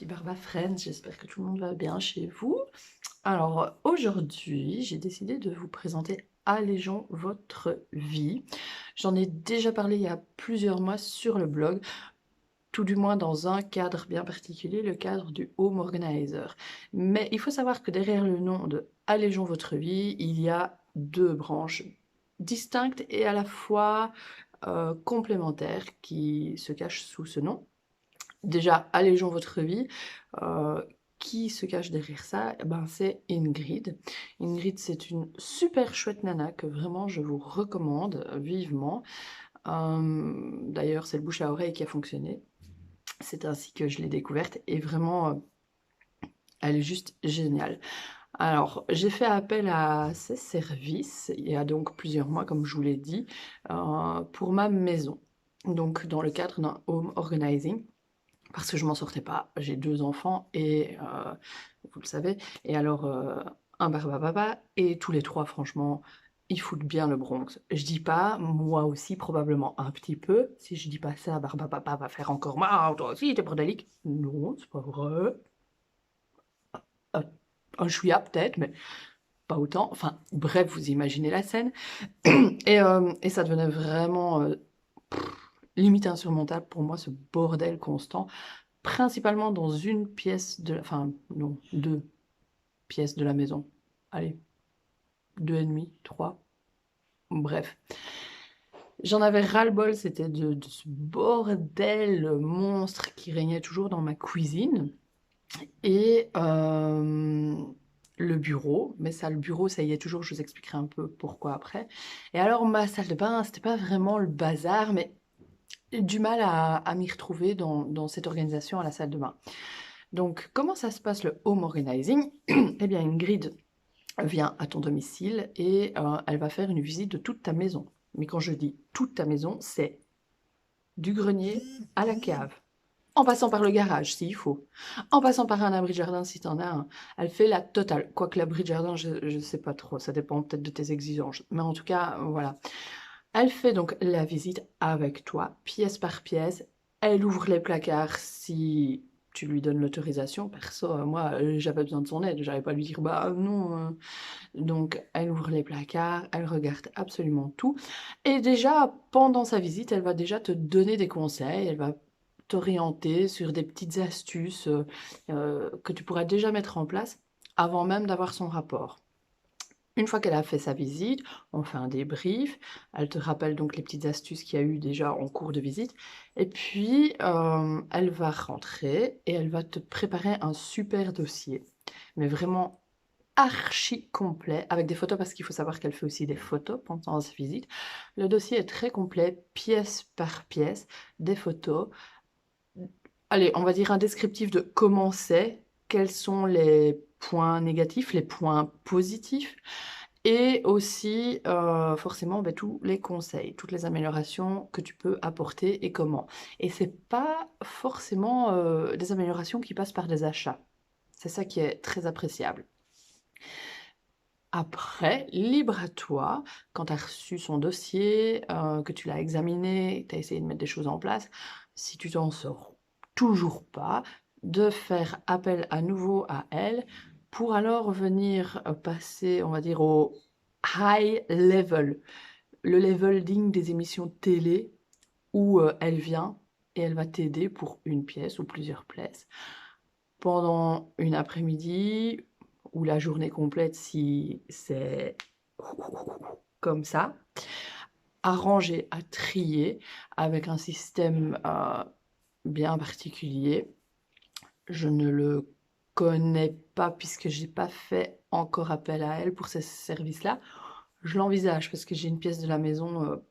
Happy Barba Friends, j'espère que tout le monde va bien chez vous. Alors aujourd'hui, j'ai décidé de vous présenter Allégeons votre vie. J'en ai déjà parlé il y a plusieurs mois sur le blog, tout du moins dans un cadre bien particulier, le cadre du Home Organizer. Mais il faut savoir que derrière le nom de Allégeons votre vie, il y a deux branches distinctes et à la fois complémentaires qui se cachent sous ce nom. Déjà, allégeons votre vie. Euh, qui se cache derrière ça? Eh ben, c'est Ingrid. Ingrid, c'est une super chouette nana que vraiment je vous recommande vivement. D'ailleurs, c'est le bouche à oreille qui a fonctionné. C'est ainsi que je l'ai découverte et vraiment, elle est juste géniale. Alors, j'ai fait appel à ses services il y a donc plusieurs mois, comme je vous l'ai dit, pour ma maison. Donc, dans le cadre d'un home organizing. Parce que je m'en sortais pas. J'ai deux enfants et vous le savez. Et alors un barbapapa et tous les trois, franchement, ils foutent bien le Bronx. Je dis pas, moi aussi probablement un petit peu. Si je dis pas ça, barbapapa va faire encore mal. Toi aussi, t'es bordélique. Non, c'est pas vrai. Un, un chouïa peut-être, mais pas autant. Enfin, bref, vous imaginez la scène. Et ça devenait vraiment limite insurmontable pour moi, ce bordel constant. Principalement dans une pièce de enfin non, deux pièces de la maison. Allez, deux et demi, trois, bref. J'en avais ras-le-bol, c'était de ce bordel monstre qui régnait toujours dans ma cuisine. Et le bureau, mais ça, le bureau, ça y est toujours, je vous expliquerai un peu pourquoi après. Et alors, ma salle de bain, c'était pas vraiment le bazar, mais du mal à m'y retrouver dans cette organisation à la salle de bain. Donc, comment ça se passe le home organizing? Eh bien, Ingrid vient à ton domicile et elle va faire une visite de toute ta maison. Mais quand je dis toute ta maison, c'est du grenier à la cave, en passant par le garage s'il faut, en passant par un abri de jardin si t'en as un. Elle fait la totale. Quoique l'abri de jardin, je sais pas trop, ça dépend peut-être de tes exigences. Mais en tout cas, voilà. Elle fait donc la visite avec toi, pièce par pièce. Elle ouvre les placards si tu lui donnes l'autorisation. Perso, moi, j'avais besoin de son aide. J'avais pas à lui dire, bah non. Donc, elle ouvre les placards, elle regarde absolument tout. Et déjà, pendant sa visite, elle va déjà te donner des conseils. Elle va t'orienter sur des petites astuces que tu pourras déjà mettre en place avant même d'avoir son rapport. Une fois qu'elle a fait sa visite, on fait un débrief. Elle te rappelle donc les petites astuces qu'il y a eu déjà en cours de visite. Et puis, elle va rentrer et elle va te préparer un super dossier. Mais vraiment archi complet, avec des photos, parce qu'il faut savoir qu'elle fait aussi des photos pendant sa visite. Le dossier est très complet, pièce par pièce, des photos. Allez, on va dire un descriptif de comment c'est, quels sont les points négatifs, les points positifs. Et aussi, forcément, bah, tous les conseils, toutes les améliorations que tu peux apporter et comment. Et c'est pas forcément des améliorations qui passent par des achats. C'est ça qui est très appréciable. Après, libre à toi, quand tu as reçu son dossier, que tu l'as examiné, tu as essayé de mettre des choses en place, si tu t'en sors toujours pas, de faire appel à nouveau à elle pour alors venir passer, on va dire, au high level, le leveling des émissions télé où elle vient et elle va t'aider pour une pièce ou plusieurs pièces pendant une après-midi ou la journée complète si c'est comme ça, à ranger, à trier avec un système bien particulier. Je ne le connais pas puisque j'ai pas fait encore appel à elle pour ces services-là. Je l'envisage parce que j'ai une pièce de la maison,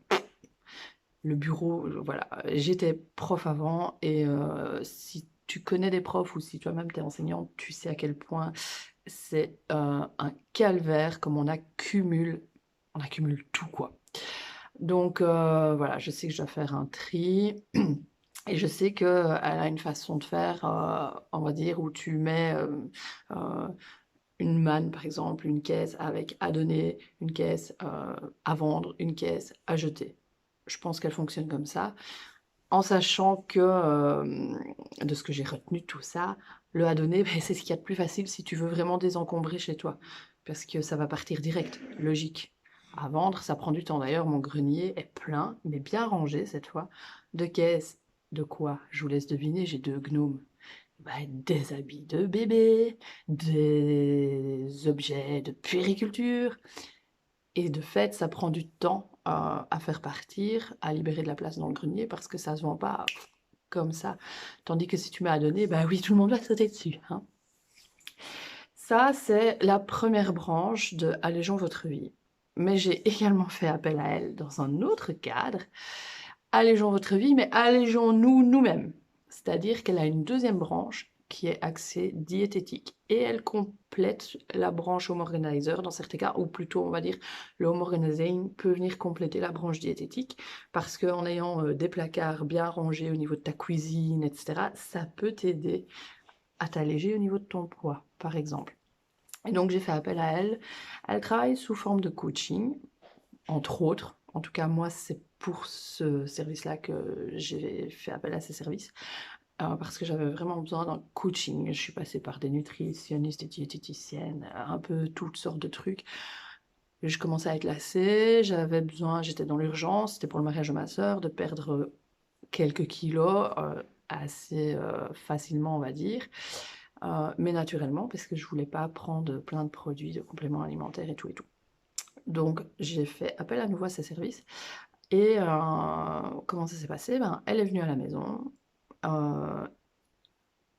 le bureau, voilà. J'étais prof avant et si tu connais des profs ou si toi-même t'es enseignante, tu sais à quel point c'est un calvaire comme on accumule tout quoi. Donc voilà, je sais que je dois faire un tri et je sais qu'elle a une façon de faire, on va dire, où tu mets euh, une manne par exemple, une caisse avec à donner, une caisse à vendre, une caisse à jeter. Je pense qu'elle fonctionne comme ça, en sachant que de ce que j'ai retenu de tout ça, Le adonné, ben, c'est ce qu'il y a de plus facile si tu veux vraiment désencombrer chez toi, parce que ça va partir direct, logique. À vendre, ça prend du temps. D'ailleurs, mon grenier est plein, mais bien rangé cette fois, de caisses. De quoi? Je vous laisse deviner, j'ai 2 gnomes. Ben, des habits de bébé, des objets de puériculture. Et de fait, ça prend du temps à faire partir, à libérer de la place dans le grenier, parce que ça se vend pas comme ça. Tandis que si tu mets à donner, bah oui, tout le monde va sauter dessus, hein. Ça, c'est la première branche de Allégeons votre vie. Mais j'ai également fait appel à elle dans un autre cadre. Allégeons votre vie, mais allégeons-nous nous-mêmes. C'est-à-dire qu'elle a une deuxième branche qui est axée diététique. Et elle complète la branche home organizer dans certains cas, ou plutôt on va dire le home organizing peut venir compléter la branche diététique, parce qu'en ayant des placards bien rangés au niveau de ta cuisine, etc., ça peut t'aider à t'alléger au niveau de ton poids, par exemple. Et donc j'ai fait appel à elle. Elle travaille sous forme de coaching, entre autres. En tout cas, moi, c'est pour ce service-là que j'ai fait appel à ces services, parce que j'avais vraiment besoin d'un coaching. Je suis passée par des nutritionnistes, des diététiciennes, un peu toutes sortes de trucs. Je commençais à être lassée, j'avais besoin, j'étais dans l'urgence, c'était pour le mariage de ma sœur, de perdre quelques kilos, assez facilement, on va dire, mais naturellement, parce que je voulais pas prendre plein de produits, de compléments alimentaires et tout et tout. Donc, j'ai fait appel à nouveau à ces services. Et comment ça s'est passé? Ben, elle est venue à la maison. Euh,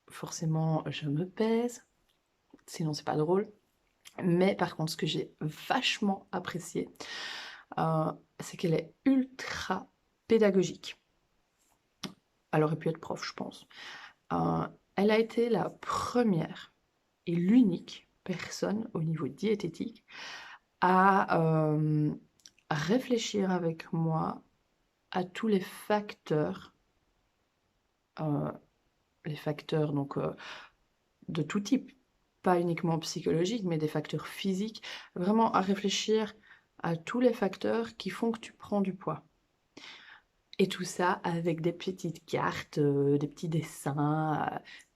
Forcément, je me pèse, sinon c'est pas drôle. Mais par contre, ce que j'ai vachement apprécié, c'est qu'elle est ultra pédagogique. Elle aurait pu être prof, je pense. Elle a été la première et l'unique personne au niveau diététique à réfléchir avec moi à tous euh, les facteurs donc de tout type, pas uniquement psychologiques, mais des facteurs physiques, vraiment à réfléchir à tous les facteurs qui font que tu prends du poids. Et tout ça avec des petites cartes, des petits dessins.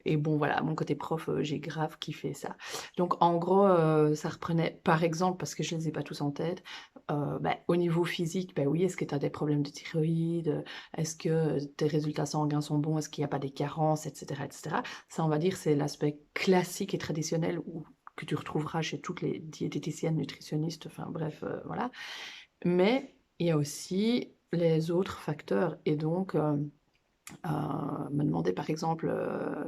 Et bon, voilà, mon côté prof, j'ai grave kiffé ça. Donc, en gros, ça reprenait, par exemple, parce que je ne les ai pas tous en tête, bah, au niveau physique, bah oui, est-ce que tu as des problèmes de thyroïde? Est-ce que tes résultats sanguins sont bons? Est-ce qu'il n'y a pas des carences, etc., etc. Ça, on va dire, c'est l'aspect classique et traditionnel que tu retrouveras chez toutes les diététiciennes, nutritionnistes, enfin bref, voilà. Mais il y a aussi les autres facteurs. Et donc, me demander par exemple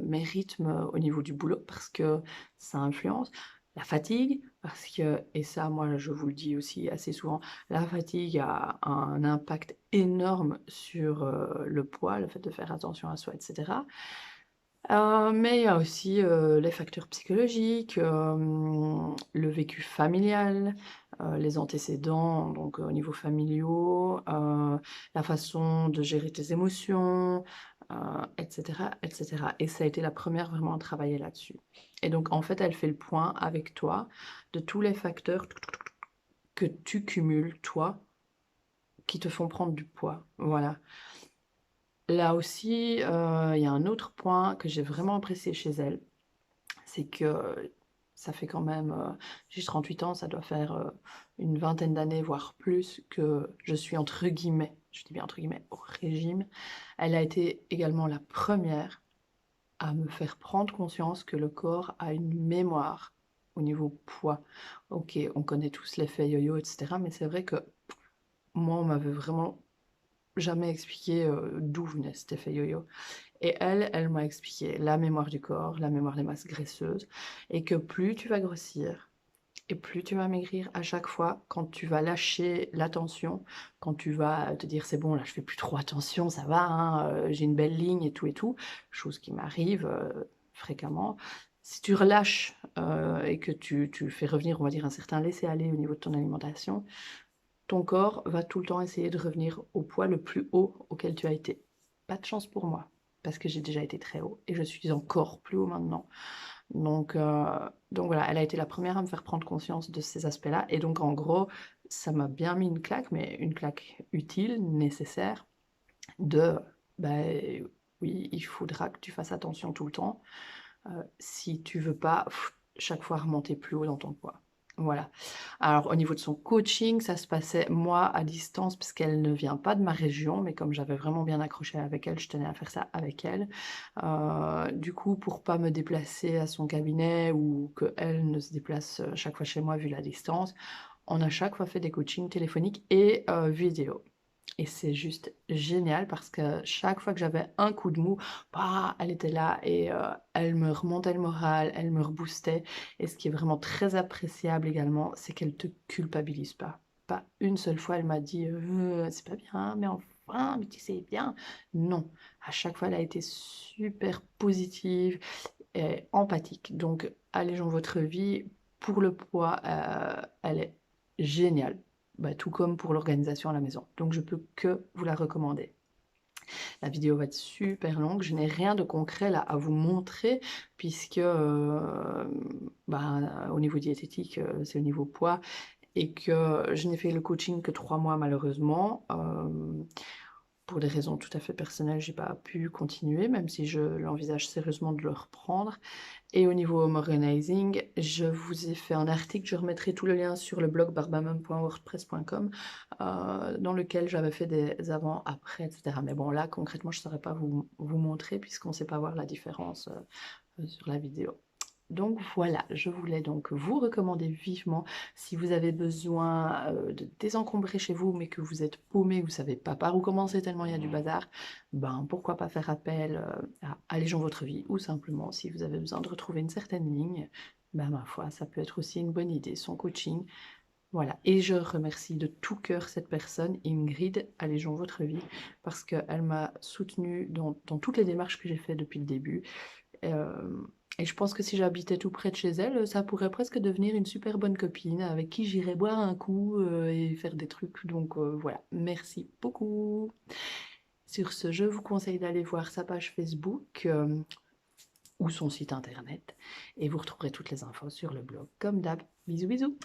mes rythmes au niveau du boulot, parce que ça influence. La fatigue, parce que, et ça, moi, je vous le dis aussi assez souvent, la fatigue a un impact énorme sur le poids, le fait de faire attention à soi, etc. Mais il y a aussi les facteurs psychologiques, le vécu familial, les antécédents, donc au niveau familiaux, la façon de gérer tes émotions, etc., etc. Et ça a été la première vraiment à travailler là-dessus. Et donc, en fait, elle fait le point avec toi de tous les facteurs que tu cumules, toi, qui te font prendre du poids. Voilà. Là aussi, il y a un autre point que j'ai vraiment apprécié chez elle, c'est que ça fait quand même, j'ai 38 ans, ça doit faire une vingtaine d'années, voire plus, que je suis entre guillemets, je dis bien entre guillemets, au régime. Elle a été également la première à me faire prendre conscience que le corps a une mémoire au niveau poids. Ok, on connaît tous l'effet yo-yo, etc. Mais c'est vrai que moi, on m'avait vraiment jamais expliqué d'où venait cet effet yo-yo. Et elle m'a expliqué la mémoire du corps, la mémoire des masses graisseuses, et que plus tu vas grossir, et plus tu vas maigrir à chaque fois, quand tu vas lâcher l'attention, quand tu vas te dire c'est bon, là je fais plus trop attention, ça va, hein, j'ai une belle ligne et tout, chose qui m'arrive fréquemment. Si tu relâches et que tu fais revenir, on va dire, un certain laisser-aller au niveau de ton alimentation, ton corps va tout le temps essayer de revenir au poids le plus haut auquel tu as été. Pas de chance pour moi, parce que j'ai déjà été très haut et je suis encore plus haut maintenant. Donc voilà, elle a été la première à me faire prendre conscience de ces aspects-là. Et donc en gros, ça m'a bien mis une claque, mais une claque utile, nécessaire, de, bah, oui, il faudra que tu fasses attention tout le temps. si tu veux pas chaque fois remonter plus haut dans ton poids. Voilà. Alors au niveau de son coaching, ça se passait moi à distance puisqu'elle ne vient pas de ma région, mais comme j'avais vraiment bien accroché avec elle, je tenais à faire ça avec elle. Du coup, pour pas me déplacer à son cabinet ou qu'elle ne se déplace chaque fois chez moi vu la distance, on a chaque fois fait des coachings téléphoniques et vidéo. Et c'est juste génial parce que chaque fois que j'avais un coup de mou, bah, elle était là et elle me remontait le moral, elle me reboostait. Et ce qui est vraiment très appréciable également, c'est qu'elle te culpabilise pas. Pas une seule fois, elle m'a dit c'est pas bien, mais enfin, mais tu sais bien. Non, à chaque fois, elle a été super positive et empathique. Donc, allégeons votre vie. Pour le poids, elle est géniale. Bah, tout comme pour l'organisation à la maison. Donc, je peux que vous la recommander. La vidéo va être super longue. Je n'ai rien de concret là à vous montrer puisque bah, au niveau diététique, c'est au niveau poids et que je n'ai fait le coaching que 3 mois malheureusement. Pour des raisons tout à fait personnelles, j'ai pas pu continuer, même si je l'envisage sérieusement de le reprendre. Et au niveau home organizing, je vous ai fait un article, je remettrai tout le lien sur le blog barbamum.wordpress.com dans lequel j'avais fait des avant, après, etc. Mais bon, là, concrètement, je ne saurais pas vous montrer puisqu'on ne sait pas voir la différence sur la vidéo. Donc voilà, je voulais donc vous recommander vivement si vous avez besoin de désencombrer chez vous mais que vous êtes paumé, vous ne savez pas par où commencer tellement il y a du bazar, ben pourquoi pas faire appel à Allégeons votre vie ou simplement si vous avez besoin de retrouver une certaine ligne, ben ma foi, ça peut être aussi une bonne idée, son coaching. Voilà, et je remercie de tout cœur cette personne, Ingrid, Allégeons votre vie, parce qu'elle m'a soutenue dans toutes les démarches que j'ai faites depuis le début. Et je pense que si j'habitais tout près de chez elle, ça pourrait presque devenir une super bonne copine avec qui j'irais boire un coup et faire des trucs. Donc voilà, merci beaucoup. Sur ce, je vous conseille d'aller voir sa page Facebook ou son site internet et vous retrouverez toutes les infos sur le blog comme d'hab. Bisous bisous.